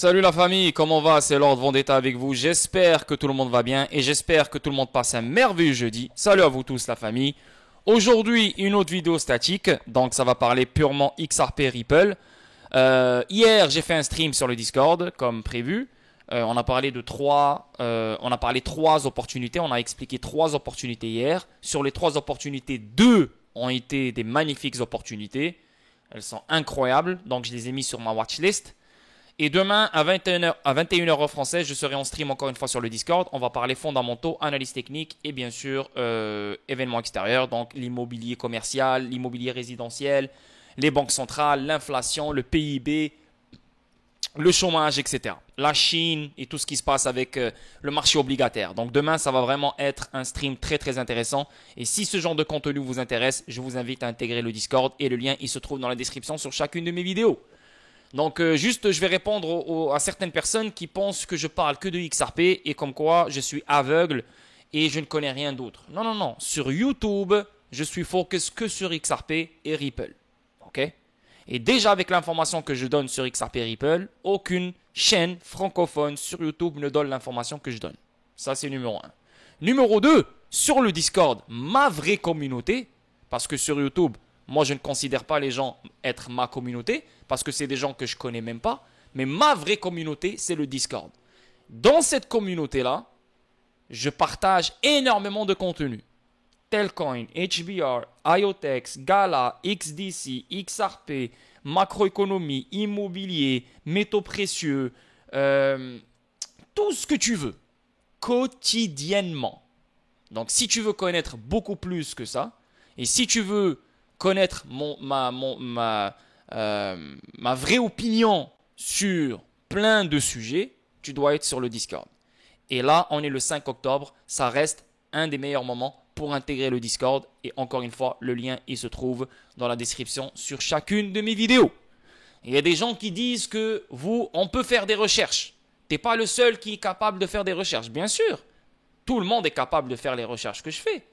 Salut la famille, comment va? C'est Lord Vendetta avec vous. J'espère que tout le monde va bien et j'espère que tout le monde passe un merveilleux jeudi. Salut à vous tous la famille. Aujourd'hui, une autre vidéo statique, donc ça va parler purement XRP Ripple. Hier, j'ai fait un stream sur le Discord comme prévu. On a parlé de trois opportunités. On a expliqué trois opportunités hier. Sur les trois opportunités, deux ont été des magnifiques opportunités. Elles sont incroyables, donc je les ai mis sur ma watchlist. Et demain, à 21h heure française, je serai en stream encore une fois sur le Discord. On va parler fondamentaux, analyse technique et bien sûr événements extérieurs. Donc l'immobilier commercial, l'immobilier résidentiel, les banques centrales, l'inflation, le PIB, le chômage, etc. La Chine et tout ce qui se passe avec le marché obligataire. Donc demain, ça va vraiment être un stream très très intéressant. Et si ce genre de contenu vous intéresse, je vous invite à intégrer le Discord. Et le lien, il se trouve dans la description sur chacune de mes vidéos. Donc juste, je vais répondre à certaines personnes qui pensent que je parle que de XRP et comme quoi je suis aveugle et je ne connais rien d'autre. Non, non, non. Sur YouTube, je suis focus que sur XRP et Ripple. Ok? Et déjà avec l'information que je donne sur XRP et Ripple, aucune chaîne francophone sur YouTube ne donne l'information que je donne. Ça, c'est numéro 1. Numéro 2, sur le Discord, ma vraie communauté, parce que sur YouTube, moi, je ne considère pas les gens être ma communauté parce que c'est des gens que je ne connais même pas. Mais ma vraie communauté, c'est le Discord. Dans cette communauté-là, je partage énormément de contenu. Telcoin, HBR, IoTex, Gala, XDC, XRP, macroéconomie, immobilier, métaux précieux, tout ce que tu veux, quotidiennement. Donc, si tu veux connaître beaucoup plus que ça, et si tu veux connaître ma vraie opinion sur plein de sujets, tu dois être sur le Discord. Et là, on est le 5 octobre, ça reste un des meilleurs moments pour intégrer le Discord. Et encore une fois, le lien, il se trouve dans la description sur chacune de mes vidéos. Il y a des gens qui disent que on peut faire des recherches. Tu n'es pas le seul qui est capable de faire des recherches. Bien sûr, tout le monde est capable de faire les recherches que je fais.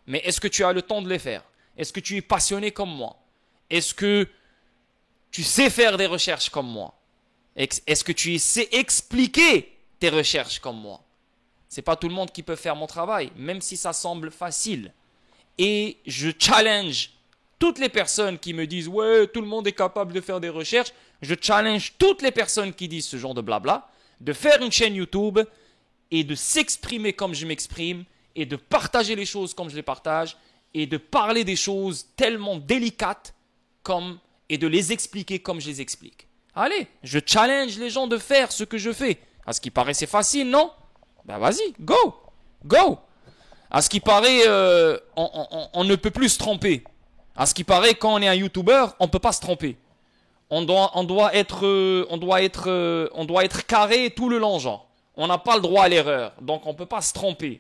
Mais est-ce que tu as le temps de les faire? Est-ce que tu es passionné comme moi? Est-ce que tu sais faire des recherches comme moi? Est-ce que tu sais expliquer tes recherches comme moi? C'est pas tout le monde qui peut faire mon travail, même si ça semble facile. Et je challenge toutes les personnes qui me disent « Ouais, tout le monde est capable de faire des recherches ». Je challenge toutes les personnes qui disent ce genre de blabla de faire une chaîne YouTube et de s'exprimer comme je m'exprime et de partager les choses comme je les partage et de parler des choses tellement délicates et de les expliquer comme je les explique. Allez, je challenge les gens de faire ce que je fais. À ce qui paraît, c'est facile, non? Ben vas-y, go, go. À ce qui paraît, on ne peut plus se tromper. À ce qui paraît, quand on est un YouTuber, on ne peut pas se tromper. On doit être carré tout le long, genre. On n'a pas le droit à l'erreur, donc on ne peut pas se tromper.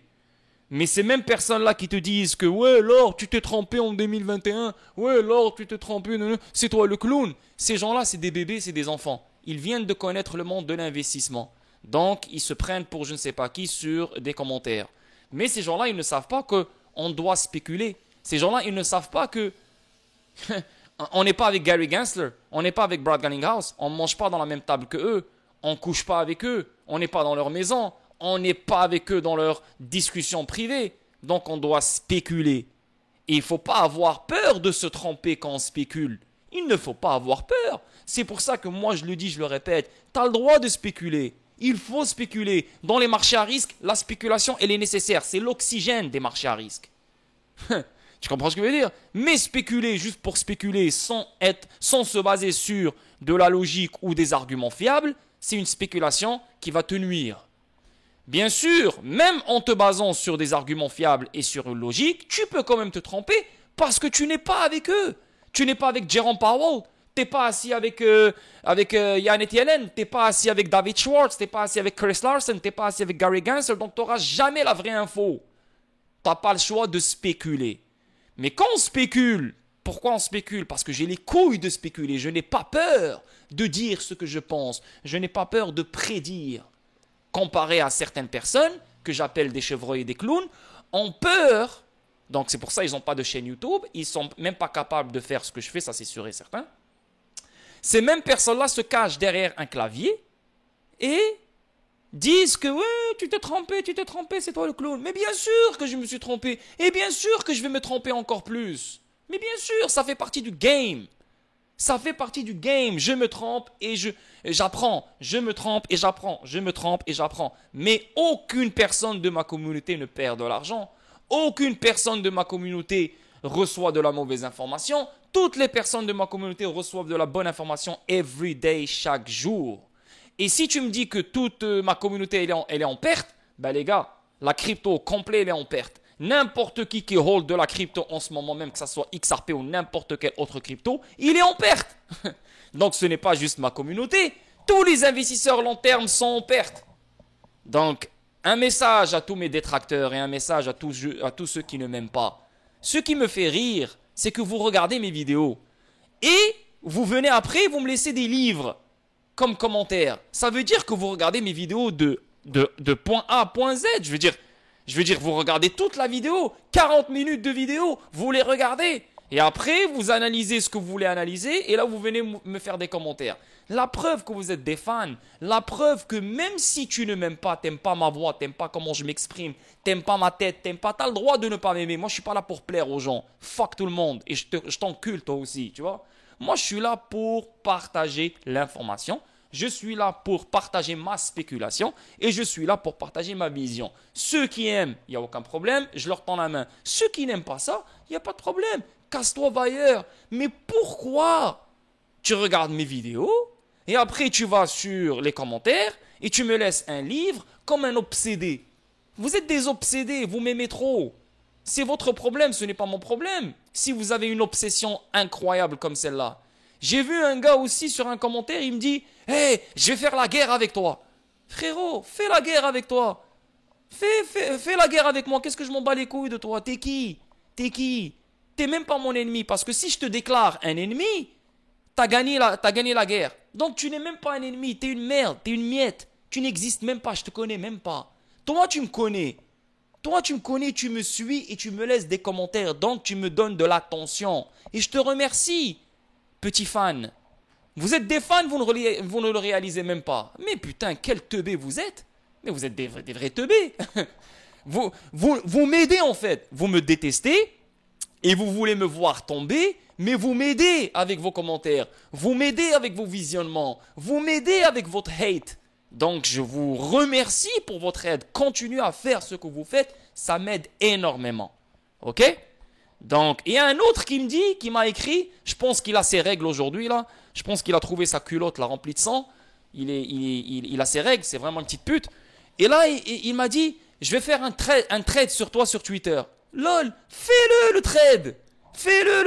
Mais ces mêmes personnes-là qui te disent que « Ouais, Lord, tu t'es trompé en 2021. Ouais, Lord, tu t'es trompé. C'est toi le clown. » Ces gens-là, c'est des bébés, c'est des enfants. Ils viennent de connaître le monde de l'investissement. Donc, ils se prennent pour je ne sais pas qui sur des commentaires. Mais ces gens-là, ils ne savent pas qu'on doit spéculer. Ces gens-là, ils ne savent pas que... on n'est pas avec Gary Gensler. On n'est pas avec Brad Garlinghouse. On ne mange pas dans la même table que eux. On ne couche pas avec eux. On n'est pas dans leur maison. On n'est pas avec eux dans leurs discussions privées. Donc, on doit spéculer. Et il ne faut pas avoir peur de se tromper quand on spécule. Il ne faut pas avoir peur. C'est pour ça que moi, je le dis, je le répète, tu as le droit de spéculer. Il faut spéculer. Dans les marchés à risque, la spéculation, elle est nécessaire. C'est l'oxygène des marchés à risque. Tu comprends ce que je veux dire? Mais spéculer juste pour spéculer sans se baser sur de la logique ou des arguments fiables, c'est une spéculation qui va te nuire. Bien sûr, même en te basant sur des arguments fiables et sur une logique, tu peux quand même te tromper parce que tu n'es pas avec eux. Tu n'es pas avec Jerome Powell. Tu n'es pas assis avec Janet Yellen. Tu n'es pas assis avec David Schwartz. Tu n'es pas assis avec Chris Larsen. Tu n'es pas assis avec Gary Gensler. Donc, tu n'auras jamais la vraie info. Tu n'as pas le choix de spéculer. Mais quand on spécule, pourquoi on spécule? Parce que j'ai les couilles de spéculer. Je n'ai pas peur de dire ce que je pense. Je n'ai pas peur de prédire. Comparé à certaines personnes, que j'appelle des chevreuils et des clowns, ont peur. Donc c'est pour ça qu'ils n'ont pas de chaîne YouTube. Ils ne sont même pas capables de faire ce que je fais, ça c'est sûr et certain. Ces mêmes personnes-là se cachent derrière un clavier et disent que ouais, tu t'es trompé, c'est toi le clown. Mais bien sûr que je me suis trompé. Et bien sûr que je vais me tromper encore plus. Mais bien sûr, ça fait partie du game. Ça fait partie du game. Je me trompe et j'apprends. Je me trompe et j'apprends. Je me trompe et j'apprends. Mais aucune personne de ma communauté ne perd de l'argent. Aucune personne de ma communauté reçoit de la mauvaise information. Toutes les personnes de ma communauté reçoivent de la bonne information every day, chaque jour. Et si tu me dis que toute ma communauté elle est en perte, ben les gars, la crypto au complet elle est en perte. N'importe qui hold de la crypto en ce moment même, que ce soit XRP ou n'importe quelle autre crypto, il est en perte. Donc ce n'est pas juste ma communauté, tous les investisseurs long terme sont en perte. Donc un message à tous mes détracteurs et un message à tous ceux qui ne m'aiment pas. Ce qui me fait rire, c'est que vous regardez mes vidéos et vous venez après, vous me laissez des livres comme commentaire. Ça veut dire que vous regardez mes vidéos de point A à point Z. Je veux dire, vous regardez toute la vidéo, 40 minutes de vidéo, vous les regardez. Et après, vous analysez ce que vous voulez analyser et là, vous venez me faire des commentaires. La preuve que vous êtes des fans, la preuve que même si tu ne m'aimes pas, t'aimes pas ma voix, t'aimes pas comment je m'exprime, t'aimes pas ma tête, t'as le droit de ne pas m'aimer. Moi, je suis pas là pour plaire aux gens. Fuck tout le monde. Et je t'encule toi aussi, tu vois. Moi, je suis là pour partager l'information. Je suis là pour partager ma spéculation et je suis là pour partager ma vision. Ceux qui aiment, il n'y a aucun problème, je leur tends la main. Ceux qui n'aiment pas ça, il n'y a pas de problème. Casse-toi, va ailleurs. Mais pourquoi tu regardes mes vidéos et après tu vas sur les commentaires et tu me laisses un livre comme un obsédé? Vous êtes des obsédés, vous m'aimez trop. C'est votre problème, ce n'est pas mon problème. Si vous avez une obsession incroyable comme celle-là. J'ai vu un gars aussi sur un commentaire, il me dit « Hey, je vais faire la guerre avec toi. » Frérot, fais la guerre avec toi. Fais la guerre avec moi. Qu'est-ce que je m'en bats les couilles de toi? T'es qui? T'es même pas mon ennemi. Parce que si je te déclare un ennemi, t'as gagné la guerre. Donc tu n'es même pas un ennemi. T'es une merde, t'es une miette. Tu n'existes même pas, je te connais même pas. Toi, tu me connais. Tu me suis et tu me laisses des commentaires. Donc tu me donnes de l'attention. Et je te remercie. Petit fan, vous êtes des fans, vous ne le réalisez même pas. Mais putain, quel teubé vous êtes. Mais vous êtes des vrais teubés. vous m'aidez en fait. Vous me détestez et vous voulez me voir tomber, mais vous m'aidez avec vos commentaires. Vous m'aidez avec vos visionnements. Vous m'aidez avec votre hate. Donc je vous remercie pour votre aide. Continuez à faire ce que vous faites, ça m'aide énormément. Ok ? Donc, il y a un autre qui m'a écrit, je pense qu'il a ses règles aujourd'hui là, je pense qu'il a trouvé sa culotte là remplie de sang, il a ses règles, c'est vraiment une petite pute. Et là, il m'a dit, je vais faire un trade sur toi sur Twitter. Lol, fais-le le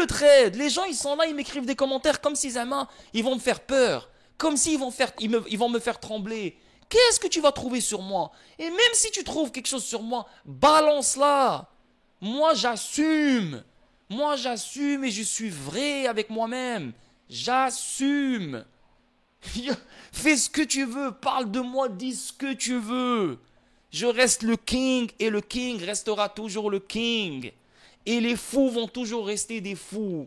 trade. Les gens ils sont là, ils m'écrivent des commentaires comme s'ils aiment, ils vont me faire peur, comme s'ils ils vont me faire trembler. Qu'est-ce que tu vas trouver sur moi? Et même si tu trouves quelque chose sur moi, balance-la. Moi, j'assume et je suis vrai avec moi-même. J'assume. Fais ce que tu veux, parle de moi, dis ce que tu veux. Je reste le king et le king restera toujours le king. Et les fous vont toujours rester des fous.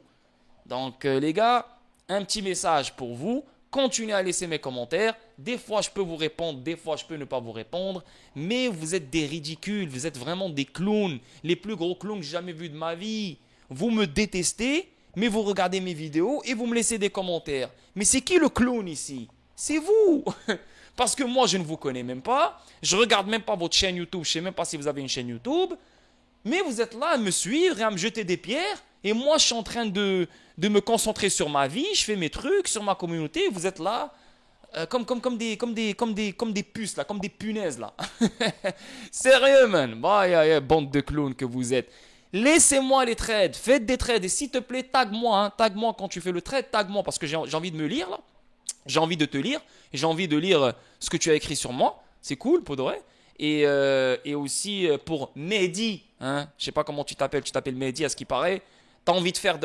Donc, les gars, un petit message pour vous. Continuez à laisser mes commentaires. Des fois, je peux vous répondre, des fois, je peux ne pas vous répondre. Mais vous êtes des ridicules, vous êtes vraiment des clowns. Les plus gros clowns que j'ai jamais vus de ma vie. Vous me détestez, mais vous regardez mes vidéos et vous me laissez des commentaires. Mais c'est qui le clown ici? C'est vous. Parce que moi, je ne vous connais même pas. Je ne regarde même pas votre chaîne YouTube. Je ne sais même pas si vous avez une chaîne YouTube. Mais vous êtes là à me suivre et à me jeter des pierres. Et moi, je suis en train de me concentrer sur ma vie. Je fais mes trucs sur ma communauté. Vous êtes là comme des puces, là, comme des punaises. Là. Sérieux, man. Bah, bande de clowns que vous êtes. Laissez-moi les trades. Faites des trades. Et s'il te plaît, tag-moi. Hein. Tag-moi quand tu fais le trade. Tag-moi parce que j'ai envie de me lire. Là. J'ai envie de te lire. Et j'ai envie de lire ce que tu as écrit sur moi. C'est cool, pour de vrai. Et aussi pour Mehdi. Hein. Je sais pas comment tu t'appelles Mehdi à ce qui paraît. T'as envie de faire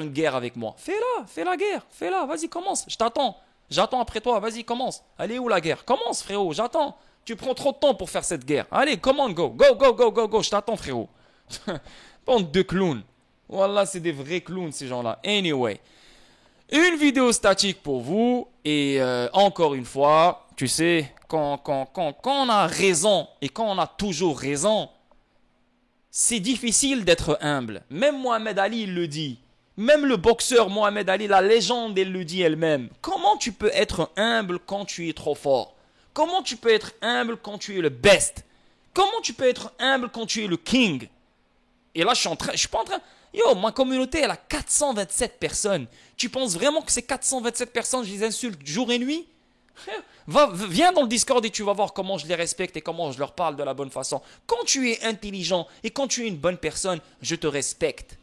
une guerre avec moi. Fais la guerre. Fais-la. Vas-y, commence. Je t'attends. J'attends après toi. Vas-y, commence. Allez, où la guerre? Commence, frérot. J'attends. Tu prends trop de temps pour faire cette guerre. Allez, come on, go. Go. Je t'attends, frérot. Bande de clowns. Voilà, c'est des vrais clowns, ces gens-là. Anyway. Une vidéo statique pour vous. Et encore une fois, Tu sais, quand on a raison et quand on a toujours raison, c'est difficile d'être humble. Même Mohamed Ali, il le dit. Même le boxeur Mohamed Ali, la légende, elle le dit elle-même. Comment tu peux être humble quand tu es trop fort? Comment tu peux être humble quand tu es le best? Comment tu peux être humble quand tu es le king? Et là, je suis pas en train... Yo, ma communauté, elle a 427 personnes. Tu penses vraiment que ces 427 personnes, je les insulte jour et nuit? Viens dans le Discord et tu vas voir comment je les respecte et comment je leur parle de la bonne façon. Quand tu es intelligent et quand tu es une bonne personne, je te respecte.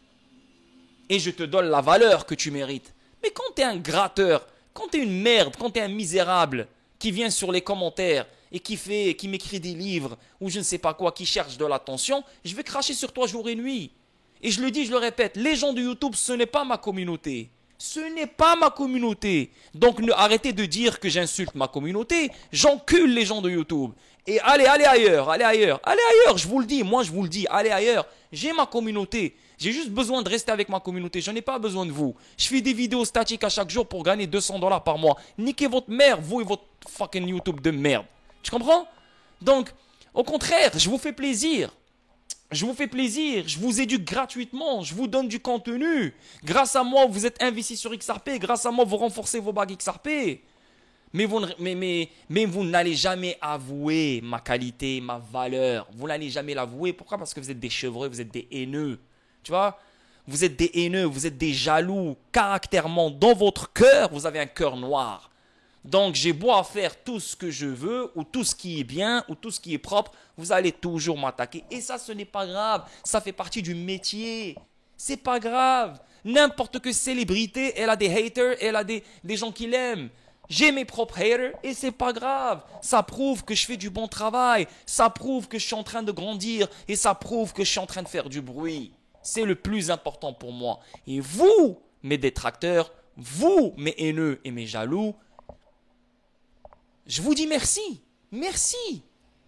Et je te donne la valeur que tu mérites. Mais quand tu es un gratteur, quand tu es une merde, quand tu es un misérable qui vient sur les commentaires et qui m'écrit des livres ou je ne sais pas quoi, qui cherche de l'attention, je vais cracher sur toi jour et nuit. Et je le dis, je le répète, les gens de YouTube, ce n'est pas ma communauté. Ce n'est pas ma communauté. Donc arrêtez de dire que j'insulte ma communauté. J'encule les gens de YouTube. Et allez ailleurs, allez ailleurs. Allez ailleurs, je vous le dis, moi je vous le dis, allez ailleurs. J'ai ma communauté. J'ai juste besoin de rester avec ma communauté. Je n'ai pas besoin de vous. Je fais des vidéos statiques à chaque jour pour gagner 200 $ par mois. Niquez votre mère, vous et votre fucking YouTube de merde. Tu comprends? Donc, au contraire, je vous fais plaisir. Je vous fais plaisir, je vous éduque gratuitement, je vous donne du contenu. Grâce à moi, vous êtes investi sur XRP. Grâce à moi, vous renforcez vos bagues XRP. Mais vous n'allez jamais avouer ma qualité, ma valeur. Vous n'allez jamais l'avouer. Pourquoi? Parce que vous êtes des chevreux, vous êtes des haineux. Tu vois? Vous êtes des haineux, vous êtes des jaloux. Caractèrement, dans votre cœur, vous avez un cœur noir. Donc, j'ai beau à faire tout ce que je veux, ou tout ce qui est bien, ou tout ce qui est propre, vous allez toujours m'attaquer. Et ça, ce n'est pas grave. Ça fait partie du métier. C'est pas grave. N'importe quelle célébrité, elle a des haters, elle a des gens qui l'aiment. J'ai mes propres haters et c'est pas grave. Ça prouve que je fais du bon travail. Ça prouve que je suis en train de grandir et ça prouve que je suis en train de faire du bruit. C'est le plus important pour moi. Et vous, mes détracteurs, vous, mes haineux et mes jaloux, je vous dis merci. Merci.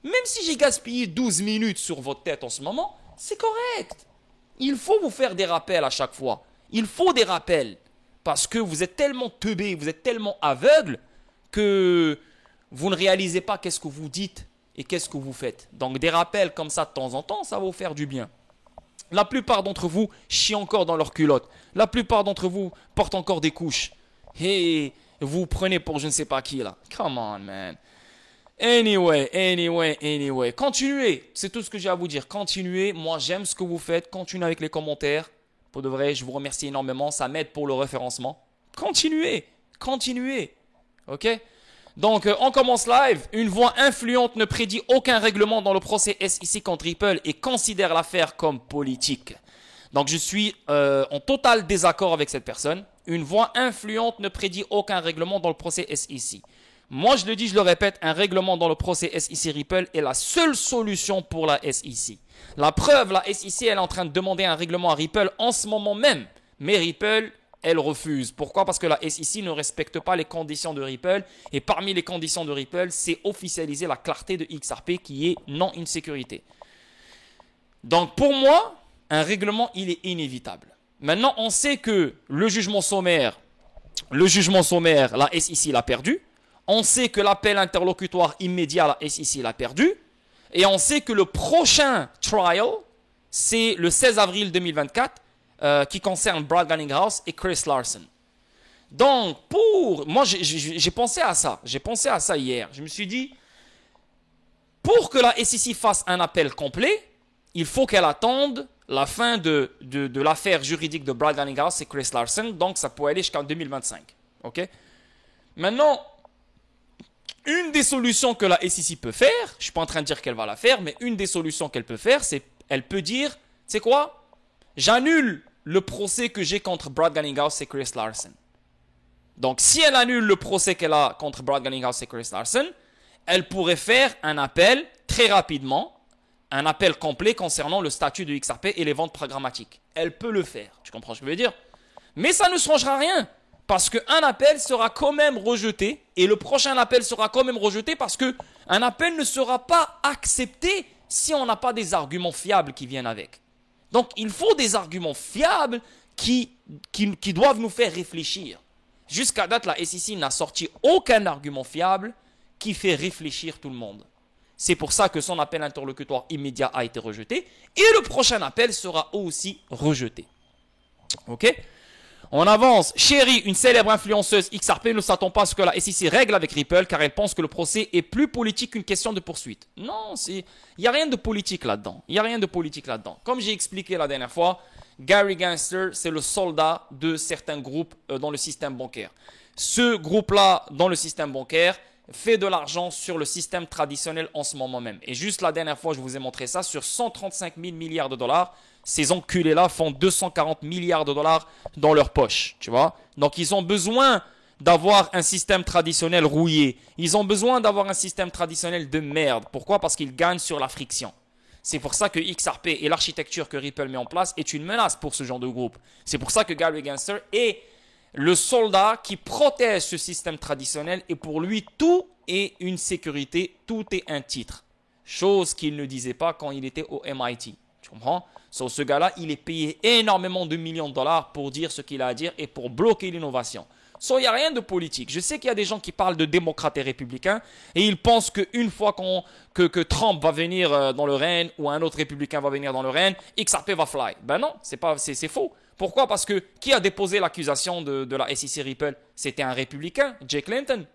Même si j'ai gaspillé 12 minutes sur votre tête en ce moment, c'est correct. Il faut vous faire des rappels à chaque fois. Il faut des rappels. Parce que vous êtes tellement teubé, vous êtes tellement aveugle que vous ne réalisez pas qu'est-ce que vous dites et qu'est-ce que vous faites. Donc des rappels comme ça de temps en temps, ça va vous faire du bien. La plupart d'entre vous chient encore dans leurs culottes. La plupart d'entre vous portent encore des couches. Et vous prenez pour je ne sais pas qui là. Come on, man. Anyway. Continuez. C'est tout ce que j'ai à vous dire. Continuez. Moi, j'aime ce que vous faites. Continuez avec les commentaires. Pour de vrai, je vous remercie énormément. Ça m'aide pour le référencement. Continuez. Ok? Donc, on commence live. Une voix influente ne prédit aucun règlement dans le procès SEC contre Ripple et considère l'affaire comme politique. Donc, je suis en total désaccord avec cette personne. Une voix influente ne prédit aucun règlement dans le procès SEC. Moi, je le dis, je le répète, un règlement dans le procès SEC Ripple est la seule solution pour la SEC. La preuve, la SEC, elle est en train de demander un règlement à Ripple en ce moment même. Mais Ripple, elle refuse. Pourquoi? Parce que la SEC ne respecte pas les conditions de Ripple. Et parmi les conditions de Ripple, c'est officialiser la clarté de XRP qui est non insécurité. Donc pour moi, un règlement, il est inévitable. Maintenant, on sait que le jugement sommaire, la SEC l'a perdu. On sait que l'appel interlocutoire immédiat, la SEC l'a perdu. Et on sait que le prochain trial, c'est le 16 avril 2024, qui concerne Brad Garlinghouse et Chris Larsen. Donc, moi, j'ai pensé à ça. J'ai pensé à ça hier. Je me suis dit, pour que la SEC fasse un appel complet, il faut qu'elle attende la fin de l'affaire juridique de Brad Garlinghouse et Chris Larsen. Donc, ça peut aller jusqu'en 2025. OK? Maintenant, une des solutions que la SEC peut faire, je ne suis pas en train de dire qu'elle va la faire, mais une des solutions qu'elle peut faire, c'est elle peut dire, c'est quoi? J'annule le procès que j'ai contre Brad Garlinghouse et Chris Larsen. Donc, si elle annule le procès qu'elle a contre Brad Garlinghouse et Chris Larsen, elle pourrait faire un appel très rapidement, un appel complet concernant le statut de XRP et les ventes programmatiques. Elle peut le faire. Tu comprends ce que je veux dire? Mais ça ne changera rien. Parce qu'un appel sera quand même rejeté et le prochain appel sera quand même rejeté parce qu'un appel ne sera pas accepté si on n'a pas des arguments fiables qui viennent avec. Donc, il faut des arguments fiables qui doivent nous faire réfléchir. Jusqu'à date, la SEC n'a sorti aucun argument fiable qui fait réfléchir tout le monde. C'est pour ça que son appel interlocutoire immédiat a été rejeté et le prochain appel sera aussi rejeté. Ok? On avance. Sherry, une célèbre influenceuse XRP, ne s'attend pas à ce que la SEC règle avec Ripple car elle pense que le procès est plus politique qu'une question de poursuite. Non, il n'y a rien de politique là-dedans. Il n'y a rien de politique là-dedans. Comme j'ai expliqué la dernière fois, Gary Gensler, c'est le soldat de certains groupes dans le système bancaire. Ce groupe-là, dans le système bancaire, fait de l'argent sur le système traditionnel en ce moment même. Et juste la dernière fois, je vous ai montré ça, sur 135 000 milliards de dollars, ces enculés-là font 240 milliards de dollars dans leur poche, tu vois. Donc, ils ont besoin d'avoir un système traditionnel rouillé. Ils ont besoin d'avoir un système traditionnel de merde. Pourquoi? Parce qu'ils gagnent sur la friction. C'est pour ça que XRP et l'architecture que Ripple met en place est une menace pour ce genre de groupe. C'est pour ça que Gary Gensler est le soldat qui protège ce système traditionnel et pour lui, tout est une sécurité, tout est un titre. Chose qu'il ne disait pas quand il était au MIT. Tu comprends? Ce gars-là, il est payé énormément de millions de dollars pour dire ce qu'il a à dire et pour bloquer l'innovation. Il n'y a rien de politique. Je sais qu'il y a des gens qui parlent de démocrates et républicains et ils pensent qu'une fois que Trump va venir dans le Rennes ou un autre républicain va venir dans le Rennes, XRP va fly. Ben non, c'est faux. Pourquoi? Parce que qui a déposé l'accusation de la SEC Ripple? C'était un républicain, Jay Clinton.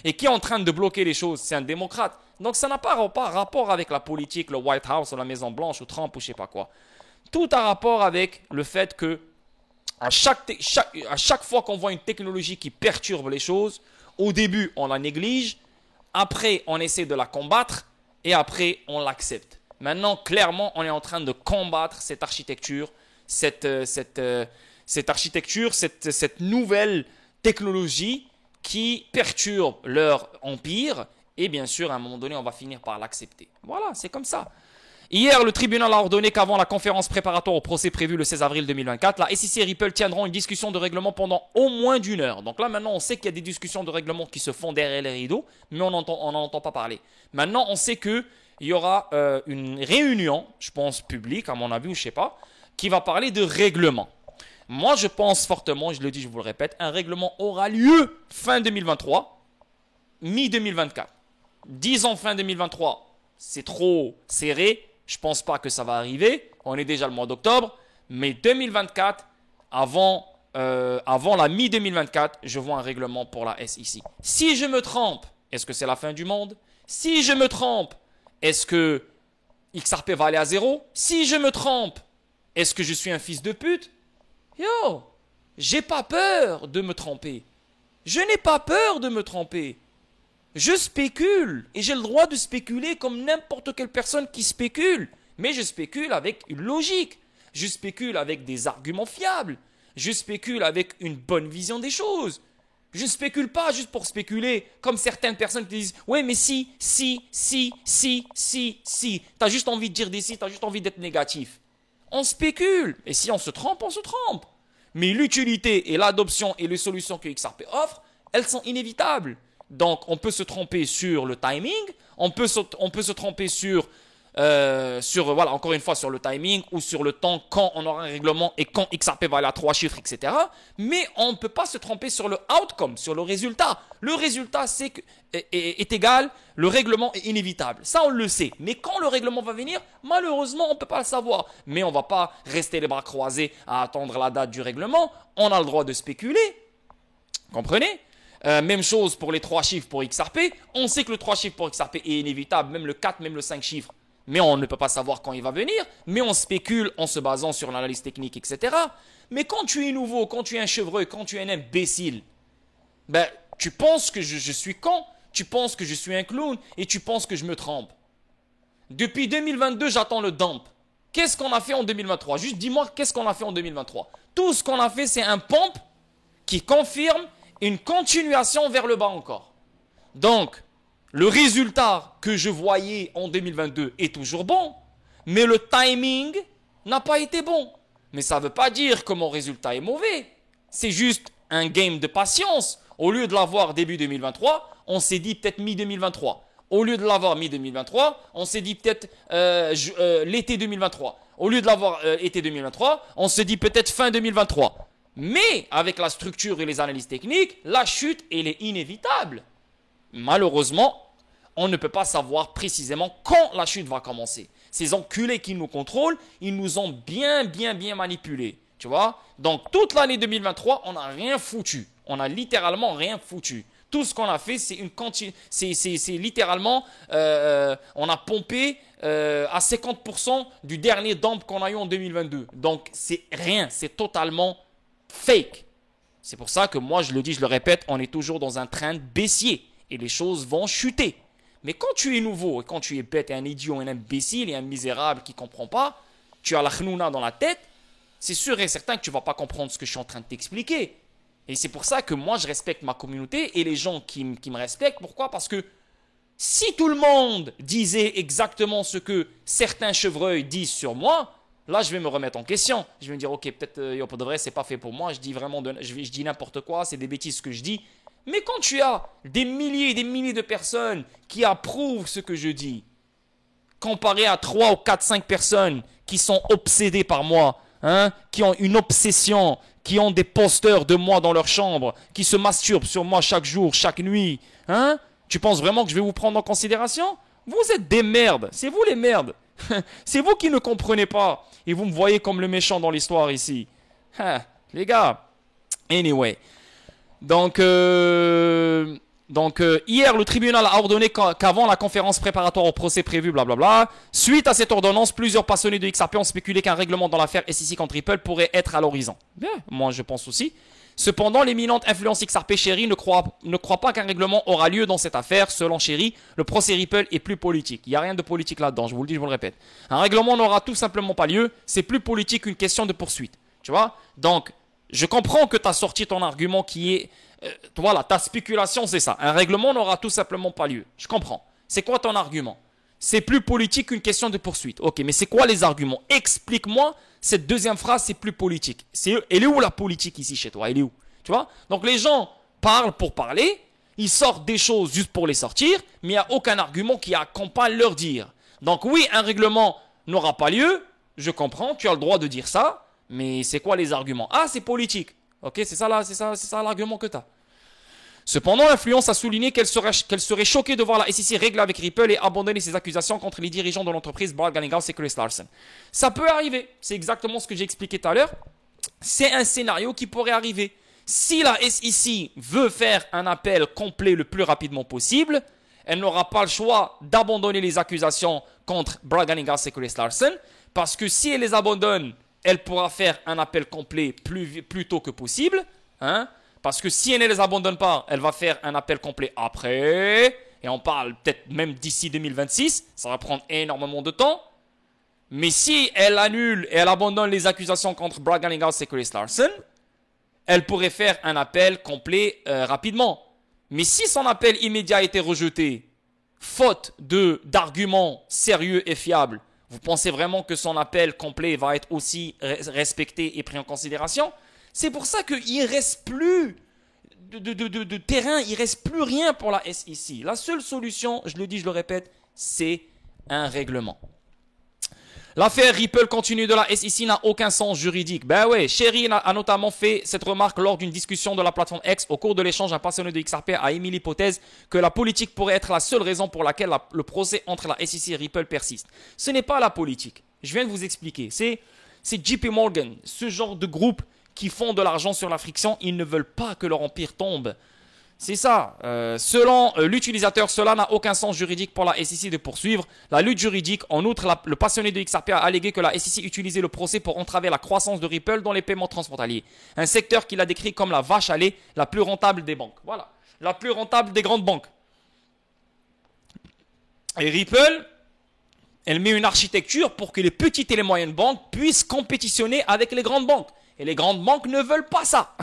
Et qui est en train de bloquer les choses? C'est un démocrate. Donc ça n'a pas rapport avec la politique, le White House ou la Maison Blanche ou Trump ou je sais pas quoi. Tout a rapport avec le fait que à chaque fois qu'on voit une technologie qui perturbe les choses, au début on la néglige, après on essaie de la combattre et après on l'accepte. Maintenant clairement on est en train de combattre cette architecture, cette nouvelle technologie qui perturbe leur empire et bien sûr à un moment donné on va finir par l'accepter. Voilà, c'est comme ça. Hier, le tribunal a ordonné qu'avant la conférence préparatoire au procès prévu le 16 avril 2024, la SEC et Ripple tiendront une discussion de règlement pendant au moins d'une heure. Donc là, maintenant, on sait qu'il y a des discussions de règlement qui se font derrière les rideaux, mais on n'en entend pas parler. Maintenant, on sait qu'il y aura une réunion, je pense publique, à mon avis, ou je ne sais pas, qui va parler de règlement. Moi, je pense fortement, je le dis, je vous le répète, un règlement aura lieu fin 2023, mi-2024. Disons fin 2023, c'est trop serré. Je ne pense pas que ça va arriver. On est déjà le mois d'octobre. Mais 2024, avant la mi-2024, je vois un règlement pour la SEC. Si je me trompe, est-ce que c'est la fin du monde? Si je me trompe, est-ce que XRP va aller à zéro? Si je me trompe, est-ce que je suis un fils de pute? Yo, j'ai pas peur de me tromper. Je n'ai pas peur de me tromper. Je spécule et j'ai le droit de spéculer comme n'importe quelle personne qui spécule. Mais je spécule avec une logique. Je spécule avec des arguments fiables. Je spécule avec une bonne vision des choses. Je ne spécule pas juste pour spéculer comme certaines personnes qui disent « Ouais mais si. T'as juste envie de dire des si, t'as juste envie d'être négatif. » On spécule. Et si on se trompe, on se trompe. Mais l'utilité et l'adoption et les solutions que XRP offre, elles sont inévitables. Donc, on peut se tromper sur le timing, on peut se tromper voilà, encore une fois, sur le timing ou sur le temps, quand on aura un règlement et quand XRP va aller à 3 chiffres, etc. Mais on ne peut pas se tromper sur le outcome, sur le résultat. Le résultat est égal, le règlement est inévitable. Ça, on le sait. Mais quand le règlement va venir, malheureusement, on ne peut pas le savoir. Mais on ne va pas rester les bras croisés à attendre la date du règlement. On a le droit de spéculer. Comprenez? Même chose pour les 3 chiffres pour XRP. On sait que le 3 chiffres pour XRP est inévitable, même le 4, même le 5 chiffres. Mais on ne peut pas savoir quand il va venir. Mais on spécule en se basant sur l'analyse technique, etc. Mais quand tu es nouveau, quand tu es un chevreuil, quand tu es un imbécile, ben, tu penses que je suis con, tu penses que je suis un clown et tu penses que je me trompe. Depuis 2022, j'attends le dump. Qu'est-ce qu'on a fait en 2023? Juste dis-moi, qu'est-ce qu'on a fait en 2023? Tout ce qu'on a fait, c'est un pump qui confirme une continuation vers le bas encore. Donc, le résultat que je voyais en 2022 est toujours bon, mais le timing n'a pas été bon. Mais ça ne veut pas dire que mon résultat est mauvais. C'est juste un game de patience. Au lieu de l'avoir début 2023, on s'est dit peut-être mi-2023. Au lieu de l'avoir mi-2023, on s'est dit peut-être l'été 2023. Au lieu de l'avoir été 2023, on se dit peut-être fin 2023. Mais avec la structure et les analyses techniques, la chute, elle est inévitable. malheureusement, on ne peut pas savoir précisément quand la chute va commencer. Ces enculés qui nous contrôlent, ils nous ont bien manipulés. Tu vois? Donc, toute l'année 2023, on n'a rien foutu. On a littéralement rien foutu. Tout ce qu'on a fait, c'est littéralement, on a pompé à 50% du dernier dump qu'on a eu en 2022. Donc, c'est rien. C'est totalement fake. C'est pour ça que moi, je le dis, je le répète, on est toujours dans un train baissier. Et les choses vont chuter. Mais quand tu es nouveau, et quand tu es bête, et un idiot, un imbécile, et un misérable qui ne comprend pas, tu as la khnouna dans la tête, c'est sûr et certain que tu ne vas pas comprendre ce que je suis en train de t'expliquer. Et c'est pour ça que moi, je respecte ma communauté et les gens qui me respectent. Pourquoi? Parce que si tout le monde disait exactement ce que certains chevreuils disent sur moi, là, je vais me remettre en question. Je vais me dire, ok, peut-être, pour de vrai, c'est pas fait pour moi. Je dis vraiment, je dis n'importe quoi, c'est des bêtises que je dis. Mais quand tu as des milliers et des milliers de personnes qui approuvent ce que je dis, comparé à 3 ou 4, 5 personnes qui sont obsédées par moi, hein, qui ont une obsession, qui ont des posters de moi dans leur chambre, qui se masturbent sur moi chaque jour, chaque nuit, hein, tu penses vraiment que je vais vous prendre en considération? Vous êtes des merdes, c'est vous les merdes. C'est vous qui ne comprenez pas et vous me voyez comme le méchant dans l'histoire ici. Les gars, anyway. Donc, hier, le tribunal a ordonné qu'avant la conférence préparatoire au procès prévu, blablabla, suite à cette ordonnance, plusieurs passionnés de XRP ont spéculé qu'un règlement dans l'affaire SEC contre Ripple pourrait être à l'horizon. Bien, moi je pense aussi. Cependant, l'éminente influence XRP Chéri ne croit pas qu'un règlement aura lieu dans cette affaire. Selon Chéri, le procès Ripple est plus politique. Il n'y a rien de politique là-dedans, je vous le dis, je vous le répète. Un règlement n'aura tout simplement pas lieu. C'est plus politique qu'une question de poursuite. Tu vois? Donc, je comprends que tu as sorti ton argument qui est... voilà, ta spéculation, c'est ça. Un règlement n'aura tout simplement pas lieu. Je comprends. C'est quoi ton argument? C'est plus politique qu'une question de poursuite. Ok, mais c'est quoi les arguments? Explique-moi cette deuxième phrase, c'est plus politique. Elle est où la politique ici chez toi? Elle est où? Tu vois? Donc les gens parlent pour parler, ils sortent des choses juste pour les sortir, mais il n'y a aucun argument qui accompagne leur dire. Donc oui, un règlement n'aura pas lieu, je comprends, tu as le droit de dire ça, mais c'est quoi les arguments? Ah, c'est politique. Ok, c'est ça l'argument que tu as. Cependant, l'influence a souligné qu'elle serait choquée de voir la SEC régler avec Ripple et abandonner ses accusations contre les dirigeants de l'entreprise Brad Garlinghouse et Chris Larsen. Ça peut arriver, c'est exactement ce que j'ai expliqué tout à l'heure. C'est un scénario qui pourrait arriver. Si la SEC veut faire un appel complet le plus rapidement possible, elle n'aura pas le choix d'abandonner les accusations contre Brad Garlinghouse et Chris Larsen, parce que si elle les abandonne, elle pourra faire un appel complet plus tôt que possible, hein. Parce que si elle ne les abandonne pas, elle va faire un appel complet après. Et on parle peut-être même d'ici 2026. Ça va prendre énormément de temps. Mais si elle annule et elle abandonne les accusations contre Brad Garlinghouse et Chris Larsen, elle pourrait faire un appel complet rapidement. Mais si son appel immédiat a été rejeté, faute d'arguments sérieux et fiables, vous pensez vraiment que son appel complet va être aussi respecté et pris en considération? C'est pour ça qu'il ne reste plus de terrain, il ne reste plus rien pour la SEC. La seule solution, je le dis, je le répète, c'est un règlement. L'affaire Ripple continue de la SEC n'a aucun sens juridique. Ben ouais, Chéri a notamment fait cette remarque lors d'une discussion de la plateforme X. Au cours de l'échange, un passionné de XRP a émis l'hypothèse que la politique pourrait être la seule raison pour laquelle le procès entre la SEC et Ripple persiste. Ce n'est pas la politique. Je viens de vous expliquer. C'est JP Morgan, ce genre de groupe qui font de l'argent sur la friction, ils ne veulent pas que leur empire tombe. C'est ça. Selon l'utilisateur, cela n'a aucun sens juridique pour la SEC de poursuivre la lutte juridique. En outre, le passionné de XRP a allégué que la SEC utilisait le procès pour entraver la croissance de Ripple dans les paiements transfrontaliers. Un secteur qu'il a décrit comme la vache à lait, la plus rentable des banques. Voilà. La plus rentable des grandes banques. Et Ripple, elle met une architecture pour que les petites et les moyennes banques puissent compétitionner avec les grandes banques. Et les grandes banques ne veulent pas ça.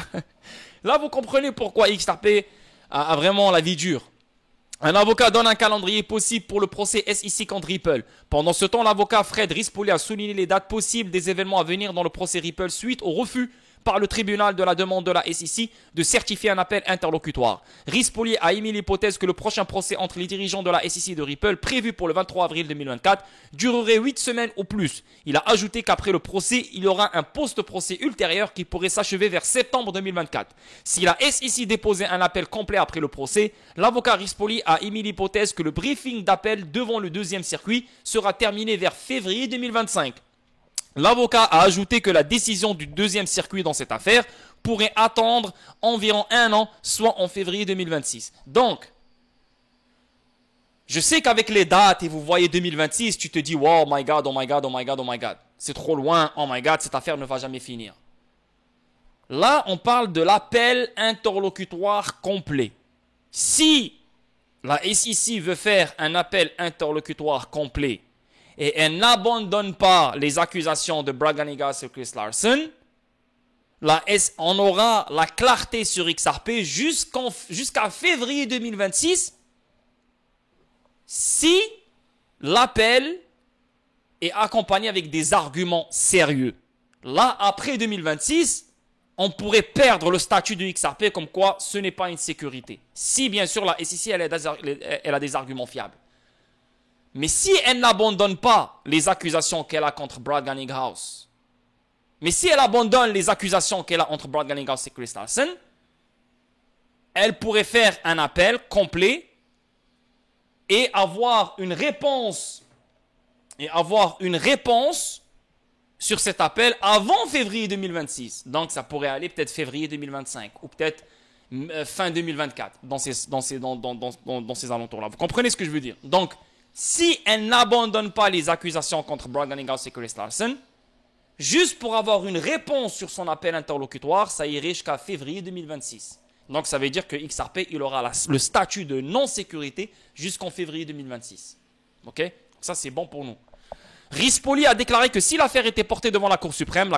Là, vous comprenez pourquoi XRP a vraiment la vie dure. Un avocat donne un calendrier possible pour le procès SEC contre Ripple. Pendant ce temps, l'avocat Fred Rispoli a souligné les dates possibles des événements à venir dans le procès Ripple suite au refus par le tribunal de la demande de la SEC de certifier un appel interlocutoire. Rispoli a émis l'hypothèse que le prochain procès entre les dirigeants de la SEC et de Ripple, prévu pour le 23 avril 2024, durerait 8 semaines ou plus. Il a ajouté qu'après le procès, il y aura un post-procès ultérieur qui pourrait s'achever vers septembre 2024. Si la SEC déposait un appel complet après le procès, l'avocat Rispoli a émis l'hypothèse que le briefing d'appel devant le deuxième circuit sera terminé vers février 2025. L'avocat a ajouté que la décision du deuxième circuit dans cette affaire pourrait attendre environ 1 an, soit en février 2026. Donc, je sais qu'avec les dates et vous voyez 2026, tu te dis, wow, oh my God, oh my God, oh my God, oh my God. C'est trop loin, oh my God, cette affaire ne va jamais finir. Là, on parle de l'appel interlocutoire complet. Si la SEC veut faire un appel interlocutoire complet et elle n'abandonne pas les accusations de Brad Garnigas et Chris Larson, on aura la clarté sur XRP jusqu'à février 2026 si l'appel est accompagné avec des arguments sérieux. Là, après 2026, on pourrait perdre le statut de XRP comme quoi ce n'est pas une sécurité. Si bien sûr la SEC elle a des arguments fiables. Mais si elle n'abandonne pas les accusations qu'elle a contre Brad Garlinghouse, mais si elle abandonne les accusations qu'elle a entre Brad Garlinghouse et Chris Larson, elle pourrait faire un appel complet et avoir une réponse sur cet appel avant février 2026. Donc ça pourrait aller peut-être février 2025 ou peut-être fin 2024 dans ces alentours-là. Vous comprenez ce que je veux dire? Donc, si elle n'abandonne pas les accusations contre Brad Garlinghouse et Chris Larson, juste pour avoir une réponse sur son appel interlocutoire, ça irait jusqu'à février 2026. Donc ça veut dire que XRP, il aura le statut de non-sécurité jusqu'en février 2026. Ok? Ça c'est bon pour nous. Rispoli a déclaré que si l'affaire était portée devant la Cour suprême